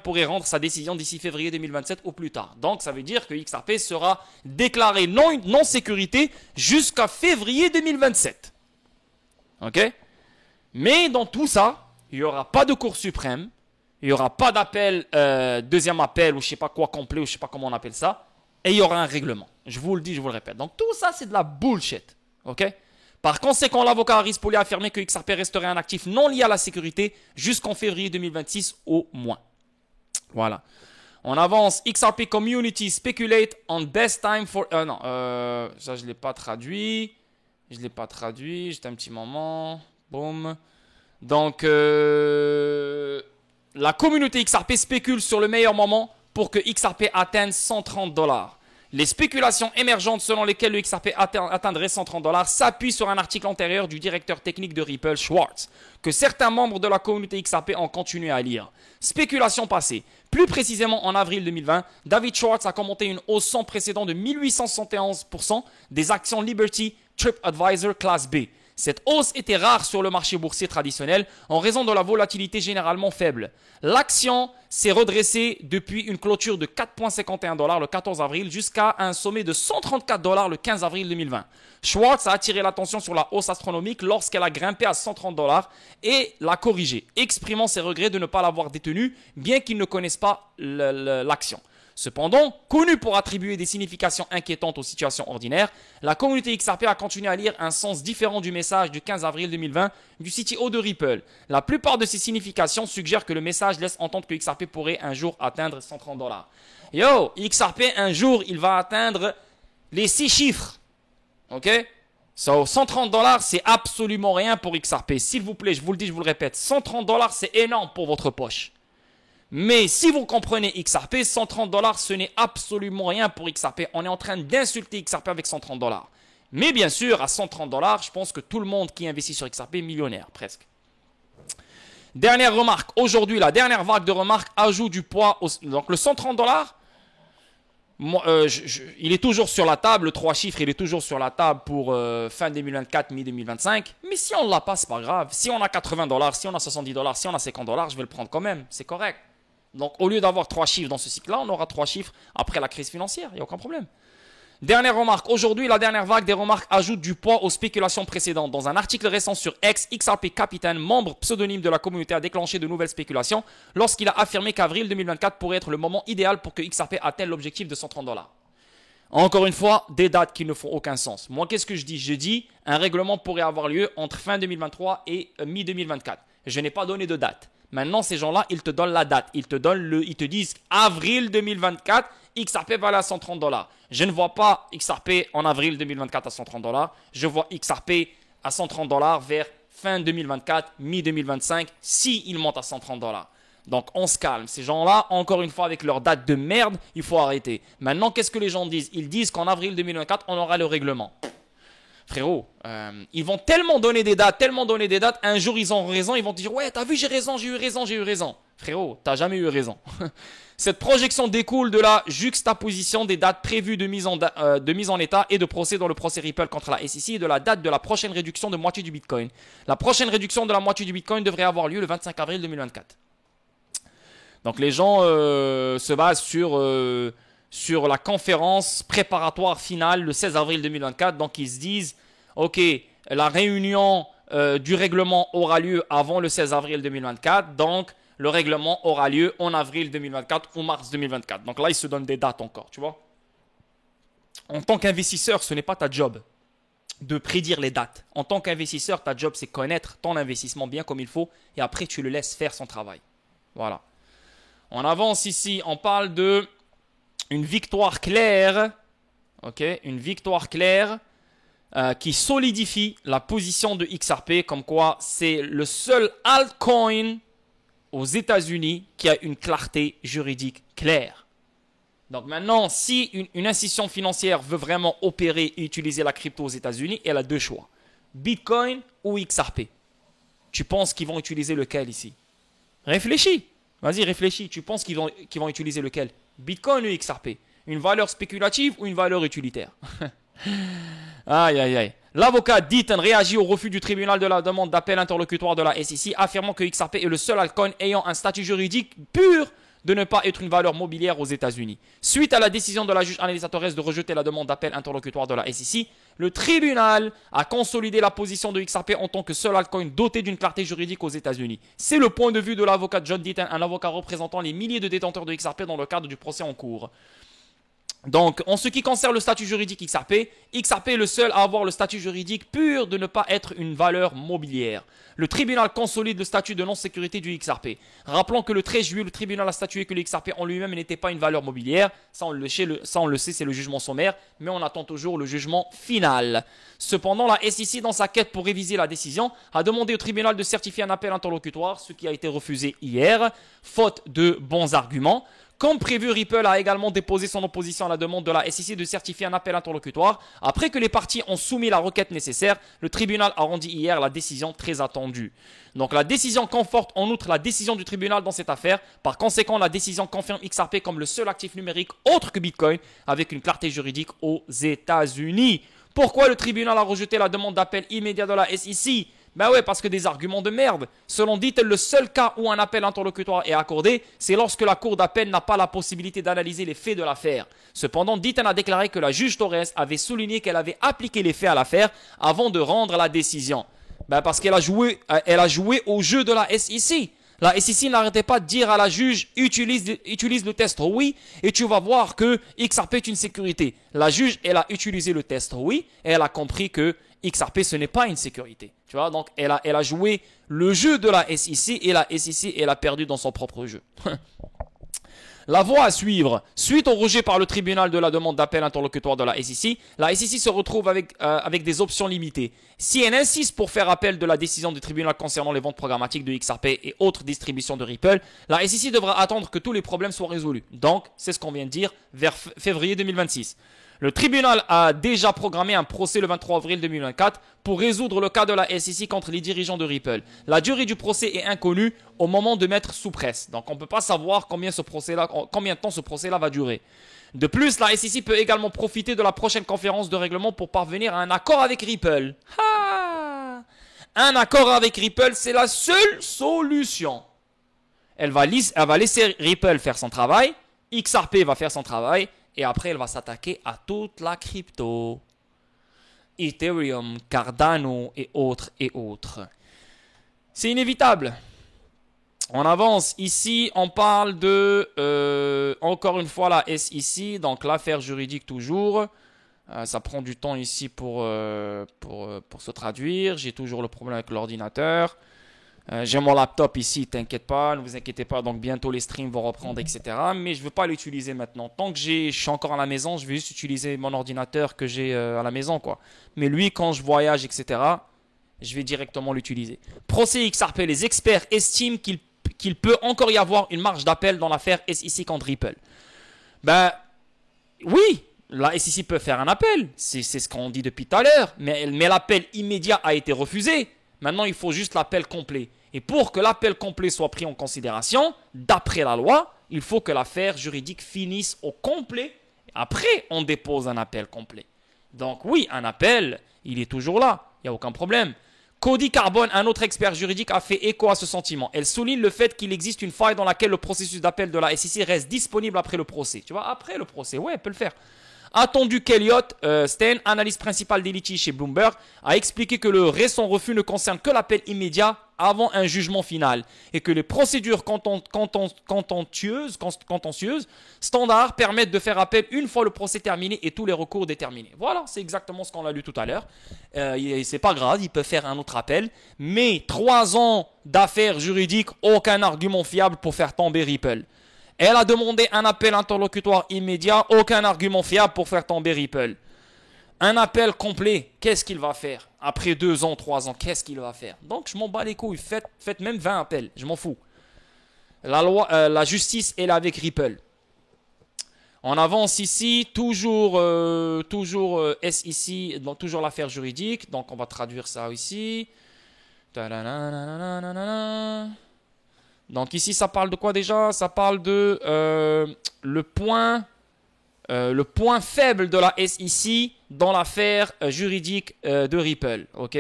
pourrait rendre sa décision d'ici février 2027 ou plus tard. Donc ça veut dire que XRP sera déclaré non-sécurité jusqu'à février 2027. Ok? Mais dans tout ça, il n'y aura pas de Cour suprême, il n'y aura pas d'appel, deuxième appel ou je ne sais pas quoi complet ou je ne sais pas comment on appelle ça, et il y aura un règlement. Je vous le dis, je vous le répète. Donc tout ça, c'est de la bullshit. Ok? Par conséquent, l'avocat Rispoli a affirmé que XRP resterait un actif non lié à la sécurité jusqu'en février 2026 au moins. Voilà. On avance. XRP Community speculate on best time for... non, ça je ne l'ai pas traduit. Juste un petit moment. Boum. Donc, la communauté XRP spécule sur le meilleur moment pour que XRP atteigne 130 $. Les spéculations émergentes selon lesquelles le XRP atteindrait 130 $ s'appuient sur un article antérieur du directeur technique de Ripple, Schwartz, que certains membres de la communauté XRP ont continué à lire. Spéculation passée. Plus précisément en avril 2020, David Schwartz a commenté une hausse sans précédent de 1871% des actions Liberty TripAdvisor Class B. Cette hausse était rare sur le marché boursier traditionnel en raison de la volatilité généralement faible. L'action s'est redressée depuis une clôture de 4,51 $ le 14 avril jusqu'à un sommet de 134 $ le 15 avril 2020. Schwartz a attiré l'attention sur la hausse astronomique lorsqu'elle a grimpé à 130 $ et l'a corrigée, exprimant ses regrets de ne pas l'avoir détenue, bien qu'il ne connaisse pas l'action. Cependant, connue pour attribuer des significations inquiétantes aux situations ordinaires, la communauté XRP a continué à lire un sens différent du message du 15 avril 2020 du CTO de Ripple. La plupart de ces significations suggèrent que le message laisse entendre que XRP pourrait un jour atteindre 130 $. Yo, XRP un jour, il va atteindre les 6 chiffres. Ok? So, 130 $, c'est absolument rien pour XRP. S'il vous plaît, je vous le dis, je vous le répète, 130 $, c'est énorme pour votre poche. Mais si vous comprenez XRP, 130 $, ce n'est absolument rien pour XRP. On est en train d'insulter XRP avec 130 $. Mais bien sûr, à 130 $, je pense que tout le monde qui investit sur XRP est millionnaire, presque. Dernière remarque. Aujourd'hui, la dernière vague de remarques ajoute du poids. Donc le 130 $, il est toujours sur la table. Le 3 chiffres, il est toujours sur la table pour fin 2024, mi-2025. Mais si on ne l'a pas, c'est pas grave. Si on a 80 $, si on a 70 $, si on a 50 $, je vais le prendre quand même. C'est correct. Donc, au lieu d'avoir 3 chiffres dans ce cycle-là, on aura 3 chiffres après la crise financière. Il n'y a aucun problème. Dernière remarque, aujourd'hui, la dernière vague des remarques ajoute du poids aux spéculations précédentes. Dans un article récent sur X, XRP Capitan, membre pseudonyme de la communauté, a déclenché de nouvelles spéculations lorsqu'il a affirmé qu'avril 2024 pourrait être le moment idéal pour que XRP atteigne l'objectif de 130 $. Encore une fois, des dates qui ne font aucun sens. Moi, qu'est-ce que je dis? Je dis un règlement pourrait avoir lieu entre fin 2023 et mi-2024. Je n'ai pas donné de date. Maintenant, ces gens-là, ils te donnent la date. Ils te disent avril 2024, XRP va aller à 130 $. Je ne vois pas XRP en avril 2024 à 130 $. Je vois XRP à 130 $ vers fin 2024, mi-2025, s'il monte à 130 $. Donc, on se calme. Ces gens-là, encore une fois, avec leur date de merde, il faut arrêter. Maintenant, qu'est-ce que les gens disent? Ils disent qu'en avril 2024, on aura le règlement. Frérot, ils vont tellement donner des dates, un jour ils ont raison, ils vont te dire « Ouais, t'as vu, j'ai eu raison. » Frérot, t'as jamais eu raison. Cette projection découle de la juxtaposition des dates prévues de mise en état et de procès dans le procès Ripple contre la SEC et de la date de la prochaine réduction de moitié du Bitcoin. La prochaine réduction de la moitié du Bitcoin devrait avoir lieu le 25 avril 2024. Donc les gens se basent sur la conférence préparatoire finale le 16 avril 2024. Donc ils se disent, ok, la réunion du règlement aura lieu avant le 16 avril 2024. Donc le règlement aura lieu en avril 2024 ou mars 2024. Donc là, ils se donnent des dates encore, tu vois. En tant qu'investisseur, ce n'est pas ta job de prédire les dates. En tant qu'investisseur, ta job, c'est connaître ton investissement bien comme il faut et après, tu le laisses faire son travail. Voilà. On avance ici, on parle de une victoire claire, ok, une victoire claire qui solidifie la position de XRP, comme quoi c'est le seul altcoin aux États-Unis qui a une clarté juridique claire. Donc maintenant, si une institution financière veut vraiment opérer et utiliser la crypto aux États-Unis, elle a deux choix, Bitcoin ou XRP. Tu penses qu'ils vont utiliser lequel ici? Réfléchis. Vas-y, réfléchis. Tu penses qu'ils vont utiliser lequel? Bitcoin ou XRP? Une valeur spéculative ou une valeur utilitaire? Aïe, aïe, aïe. L'avocat Deaton réagit au refus du tribunal de la demande d'appel interlocutoire de la SEC, affirmant que XRP est le seul altcoin ayant un statut juridique pur de ne pas être une valeur mobilière aux États-Unis. Suite à la décision de la juge Annalisa Torres de rejeter la demande d'appel interlocutoire de la SEC, le tribunal a consolidé la position de XRP en tant que seul altcoin doté d'une clarté juridique aux États-Unis. C'est le point de vue de l'avocat John Deaton, un avocat représentant les milliers de détenteurs de XRP dans le cadre du procès en cours. Donc, en ce qui concerne le statut juridique XRP, XRP est le seul à avoir le statut juridique pur de ne pas être une valeur mobilière. Le tribunal consolide le statut de non-sécurité du XRP. Rappelons que le 13 juillet, le tribunal a statué que le XRP en lui-même n'était pas une valeur mobilière. Ça, on le sait, c'est le jugement sommaire, mais on attend toujours le jugement final. Cependant, la SEC, dans sa quête pour réviser la décision, a demandé au tribunal de certifier un appel interlocutoire, ce qui a été refusé hier, faute de bons arguments. Comme prévu, Ripple a également déposé son opposition à la demande de la SEC de certifier un appel interlocutoire. Après que les parties ont soumis la requête nécessaire, le tribunal a rendu hier la décision très attendue. Donc la décision conforte en outre la décision du tribunal dans cette affaire. Par conséquent, la décision confirme XRP comme le seul actif numérique autre que Bitcoin avec une clarté juridique aux États-Unis. Pourquoi le tribunal a rejeté la demande d'appel immédiat de la SEC? Ben ouais, parce que des arguments de merde. Selon Deaton, le seul cas où un appel interlocutoire est accordé, c'est lorsque la cour d'appel n'a pas la possibilité d'analyser les faits de l'affaire. Cependant, Deaton a déclaré que la juge Torres avait souligné qu'elle avait appliqué les faits à l'affaire avant de rendre la décision. Ben parce qu'elle a joué au jeu de la SEC. La SEC n'arrêtait pas de dire à la juge, utilise le test oui, et tu vas voir que XRP est une sécurité. La juge, elle a utilisé le test oui, et elle a compris que XRP, ce n'est pas une sécurité. Tu vois, donc elle a joué le jeu de la SEC, et la SEC, elle a perdu dans son propre jeu. La voie à suivre. Suite au rejet par le tribunal de la demande d'appel interlocutoire de la SEC se retrouve avec des options limitées. Si elle insiste pour faire appel de la décision du tribunal concernant les ventes programmatiques de XRP et autres distributions de Ripple, la SEC devra attendre que tous les problèmes soient résolus. Donc, c'est ce qu'on vient de dire, vers février 2026. Le tribunal a déjà programmé un procès le 23 avril 2024 pour résoudre le cas de la SEC contre les dirigeants de Ripple. La durée du procès est inconnue au moment de mettre sous presse. Donc on ne peut pas savoir combien de temps ce procès-là va durer. De plus, la SEC peut également profiter de la prochaine conférence de règlement pour parvenir à un accord avec Ripple. Un accord avec Ripple, c'est la seule solution. Elle va laisser Ripple faire son travail, XRP va faire son travail, et après elle va s'attaquer à toute la crypto. Ethereum, Cardano et autres et autres. C'est inévitable. On avance. Ici, on parle de, encore une fois, la SEC, donc l'affaire juridique toujours. Ça prend du temps ici pour se traduire. J'ai toujours le problème avec l'ordinateur. J'ai mon laptop ici, t'inquiète pas, ne vous inquiétez pas. Donc bientôt les streams vont reprendre, etc. Mais je ne veux pas l'utiliser maintenant. Tant que je suis encore à la maison, je vais juste utiliser mon ordinateur que j'ai à la maison, quoi. Mais lui, quand je voyage, etc., je vais directement l'utiliser. Procès XRP, les experts estiment qu'il peut encore y avoir une marge d'appel dans l'affaire SEC contre Ripple. Ben oui, la SEC peut faire un appel. C'est ce qu'on dit depuis tout à l'heure. Mais l'appel immédiat a été refusé. Maintenant, il faut juste l'appel complet. Et pour que l'appel complet soit pris en considération, d'après la loi, il faut que l'affaire juridique finisse au complet. Après, on dépose un appel complet. Donc oui, un appel, il est toujours là. Il n'y a aucun problème. Cody Carbone, un autre expert juridique, a fait écho à ce sentiment. Elle souligne le fait qu'il existe une faille dans laquelle le processus d'appel de la SEC reste disponible après le procès. Tu vois, après le procès, ouais, elle peut le faire. Attendu qu'Elliott Stein, analyste principal des litiges chez Bloomberg, a expliqué que le récent refus ne concerne que l'appel immédiat avant un jugement final et que les procédures contentieuses standards permettent de faire appel une fois le procès terminé et tous les recours déterminés. Voilà, c'est exactement ce qu'on a lu tout à l'heure. C'est pas grave, il peut faire un autre appel, mais 3 ans d'affaires juridiques, aucun argument fiable pour faire tomber Ripple. Elle a demandé un appel interlocutoire immédiat, aucun argument fiable pour faire tomber Ripple. Un appel complet, qu'est-ce qu'il va faire? Après 2 ans, 3 ans, qu'est-ce qu'il va faire? Donc je m'en bats les couilles, faites même 20 appels, je m'en fous. La justice est là avec Ripple. On avance ici, toujours SEC, donc toujours l'affaire juridique, donc on va traduire ça ici. Donc ici, ça parle de quoi déjà? Ça parle de le point faible de la SEC dans l'affaire juridique de Ripple. Ok.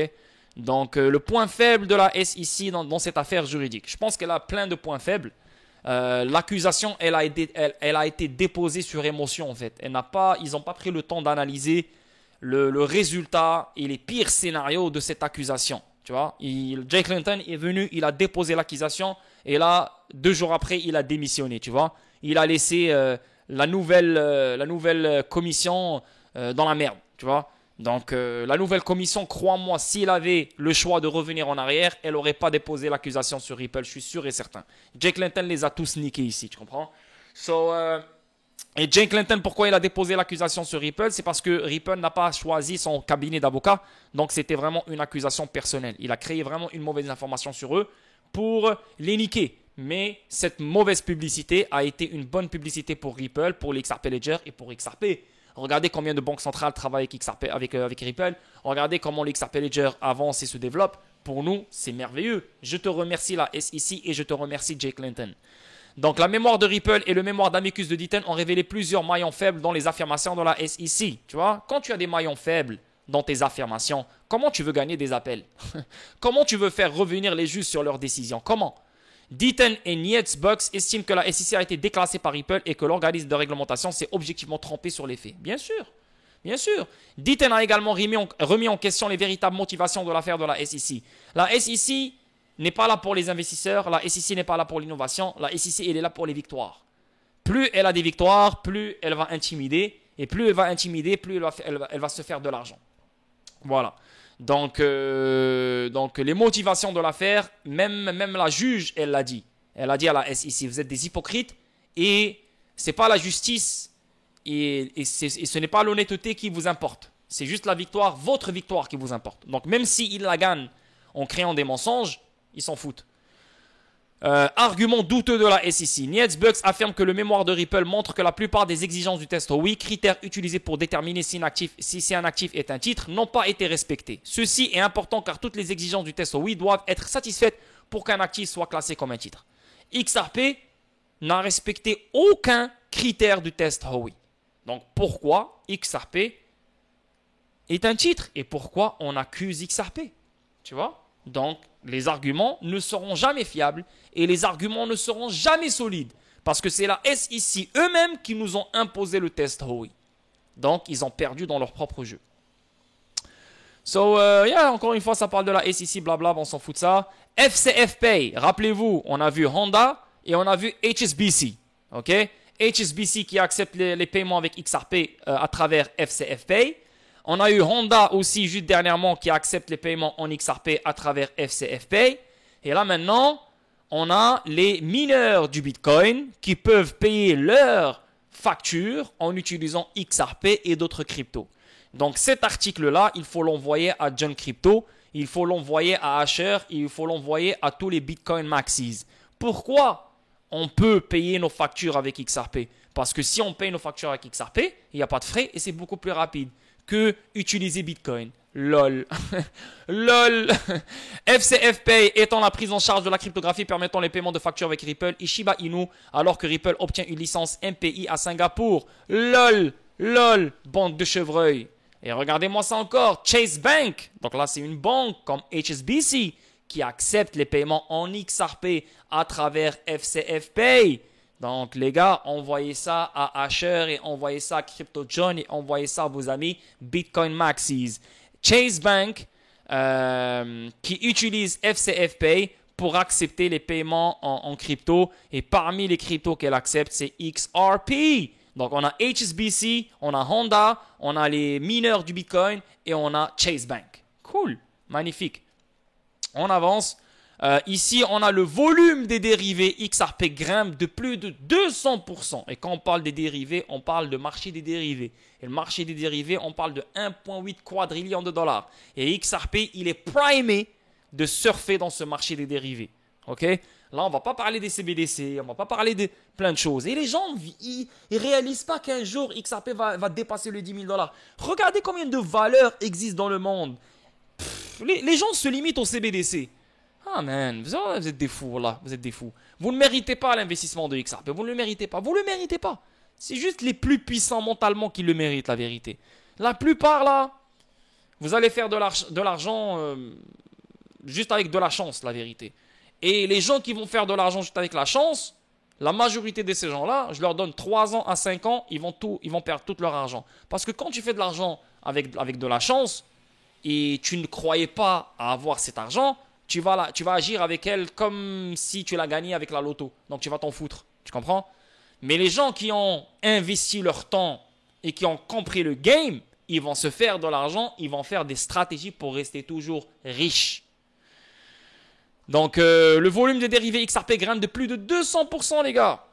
Donc le point faible de la SEC dans cette affaire juridique. Je pense qu'elle a plein de points faibles. L'accusation, elle a été déposée sur émotion en fait. Ils n'ont pas pris le temps d'analyser le résultat et les pires scénarios de cette accusation. Tu vois, Jake Layton est venu, il a déposé l'accusation et là, 2 jours après, il a démissionné. Tu vois, il a laissé la nouvelle commission dans la merde. Tu vois, donc la nouvelle commission, crois-moi, s'il avait le choix de revenir en arrière, elle n'aurait pas déposé l'accusation sur Ripple. Je suis sûr et certain. Jake Layton les a tous niqués ici. Tu comprends? Et Jake Layton, pourquoi il a déposé l'accusation sur Ripple? C'est parce que Ripple n'a pas choisi son cabinet d'avocats. Donc, c'était vraiment une accusation personnelle. Il a créé vraiment une mauvaise information sur eux pour les niquer. Mais cette mauvaise publicité a été une bonne publicité pour Ripple, pour l'XRP Ledger et pour XRP. Regardez combien de banques centrales travaillent avec XRP, avec Ripple. Regardez comment l'XRP Ledger avance et se développe. Pour nous, c'est merveilleux. Je te remercie la SEC et je te remercie Jake Layton. Donc, la mémoire de Ripple et le mémoire d'Amicus de Deaton ont révélé plusieurs maillons faibles dans les affirmations de la SEC. Tu vois, quand tu as des maillons faibles dans tes affirmations, comment tu veux gagner des appels? Comment tu veux faire revenir les juges sur leurs décisions? Comment? Deaton et Nietz-Bucks estiment que la SEC a été déclassée par Ripple et que l'organisme de réglementation s'est objectivement trompé sur les faits. Bien sûr. Bien sûr. Deaton a également remis en question les véritables motivations de l'affaire de la SEC. La SEC n'est pas là pour les investisseurs, la SEC n'est pas là pour l'innovation, la SEC elle est là pour les victoires. Plus elle a des victoires, plus elle va intimider, et plus elle va intimider, plus elle va se faire de l'argent. Voilà. Donc les motivations de l'affaire, même la juge, elle l'a dit. Elle a dit à la SEC, vous êtes des hypocrites, et ce n'est pas la justice, et ce n'est pas l'honnêteté qui vous importe. C'est juste la victoire, votre victoire qui vous importe. Donc même s'ils la gagnent en créant des mensonges, ils s'en foutent. Argument douteux de la SEC. Nietz-Bucks affirme que le mémoire de Ripple montre que la plupart des exigences du test OWI, critères utilisés pour déterminer si un actif est un titre, n'ont pas été respectés. Ceci est important car toutes les exigences du test OWI doivent être satisfaites pour qu'un actif soit classé comme un titre. XRP n'a respecté aucun critère du test OWI. Donc pourquoi XRP est un titre et pourquoi on accuse XRP? Tu vois? Donc, les arguments ne seront jamais fiables et les arguments ne seront jamais solides. Parce que c'est la SEC eux-mêmes qui nous ont imposé le test Howey. Donc, ils ont perdu dans leur propre jeu. So, encore une fois, ça parle de la SEC, blablabla, on s'en fout de ça. FCF Pay, rappelez-vous, on a vu Honda et on a vu HSBC. Ok? HSBC qui accepte les paiements avec XRP à travers FCF Pay. On a eu Honda aussi, juste dernièrement, qui accepte les paiements en XRP à travers FCF Pay. Et là, maintenant, on a les mineurs du Bitcoin qui peuvent payer leurs factures en utilisant XRP et d'autres cryptos. Donc, cet article-là, il faut l'envoyer à John Crypto, il faut l'envoyer à Asher, il faut l'envoyer à tous les Bitcoin Maxis. Pourquoi on peut payer nos factures avec XRP? Parce que si on paye nos factures avec XRP, il n'y a pas de frais et c'est beaucoup plus rapide que utiliser Bitcoin. LOL. LOL. FCF Pay étant la prise en charge de la cryptographie permettant les paiements de factures avec Ripple et Shiba Inu, alors que Ripple obtient une licence MPI à Singapour. LOL. LOL. Bande de chevreuils. Et regardez-moi ça encore. Chase Bank. Donc là, c'est une banque comme HSBC qui accepte les paiements en XRP à travers FCF Pay. Donc, les gars, envoyez ça à Asher et envoyez ça à Crypto John et envoyez ça à vos amis Bitcoin Maxis. Chase Bank qui utilise FCF Pay pour accepter les paiements en crypto. Et parmi les cryptos qu'elle accepte, c'est XRP. Donc, on a HSBC, on a Honda, on a les mineurs du Bitcoin et on a Chase Bank. Cool, magnifique. On avance. Ici, on a le volume des dérivés XRP grimpe de plus de 200%. Et quand on parle des dérivés, on parle de marché des dérivés. Et le marché des dérivés, on parle de 1,8 quadrillion de dollars. Et XRP, il est primé de surfer dans ce marché des dérivés. Ok? Là, on ne va pas parler des CBDC, on ne va pas parler de plein de choses. Et les gens, ils ne réalisent pas qu'un jour, XRP va dépasser les 10 000 dollars. Regardez combien de valeurs existent dans le monde. Les gens se limitent au CBDC. Ah man, vous êtes des fous, là, vous êtes des fous. Vous ne méritez pas l'investissement de XRP, vous ne le méritez pas, vous ne le méritez pas. C'est juste les plus puissants mentalement qui le méritent, la vérité. La plupart, là, vous allez faire de l'argent juste avec de la chance, la vérité. Et les gens qui vont faire de l'argent juste avec la chance, la majorité de ces gens-là, je leur donne 3 ans à 5 ans, ils vont perdre tout leur argent. Parce que quand tu fais de l'argent avec de la chance, et tu ne croyais pas à avoir cet argent, tu vas agir avec elle comme si tu l'as gagné avec la loto. Donc tu vas t'en foutre, tu comprends? Mais les gens qui ont investi leur temps et qui ont compris le game, ils vont se faire de l'argent, ils vont faire des stratégies pour rester toujours riches. Donc le volume des dérivés XRP grimpe de plus de 200% les gars.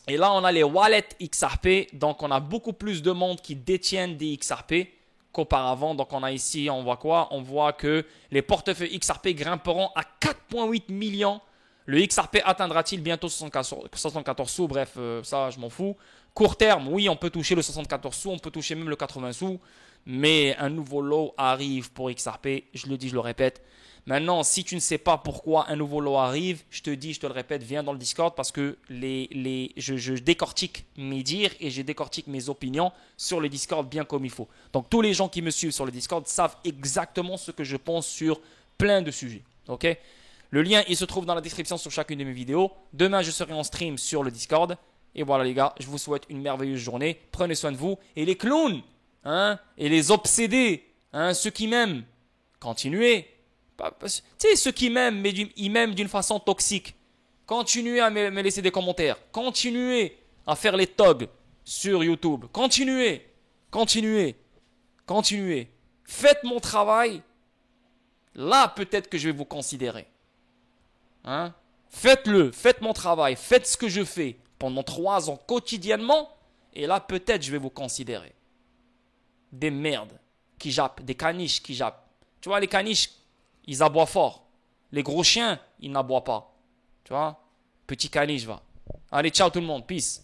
Et là on a les wallets XRP, donc on a beaucoup plus de monde qui détiennent des XRP qu'auparavant. Donc on a ici, on voit quoi? On voit que les portefeuilles XRP grimperont à 4,8 millions. Le XRP atteindra-t-il bientôt 74 sous? Bref, ça je m'en fous. Court terme, oui, on peut toucher le 74 sous, on peut toucher même le 80 sous. Mais un nouveau low arrive pour XRP, je le dis, je le répète. Maintenant, si tu ne sais pas pourquoi un nouveau lot arrive, je te dis, je te le répète, viens dans le Discord parce que je décortique mes dires et je décortique mes opinions sur le Discord bien comme il faut. Donc, tous les gens qui me suivent sur le Discord savent exactement ce que je pense sur plein de sujets. Ok? Le lien, il se trouve dans la description sur chacune de mes vidéos. Demain, je serai en stream sur le Discord. Et voilà les gars, je vous souhaite une merveilleuse journée. Prenez soin de vous. Et les clowns, et les obsédés, ceux qui m'aiment, continuez. Tu sais, ceux qui m'aiment, mais ils m'aiment d'une façon toxique. Continuez à me laisser des commentaires. Continuez à faire les togs sur YouTube. Continuez. Faites mon travail. Là, peut-être que je vais vous considérer. Faites-le. Faites mon travail. Faites ce que je fais pendant 3 ans quotidiennement. Et là, peut-être je vais vous considérer. Des merdes qui jappent. Des caniches qui jappent. Tu vois, les caniches, ils aboient fort. Les gros chiens, ils n'aboient pas. Tu vois? Petit caniche, va. Allez, ciao tout le monde. Peace.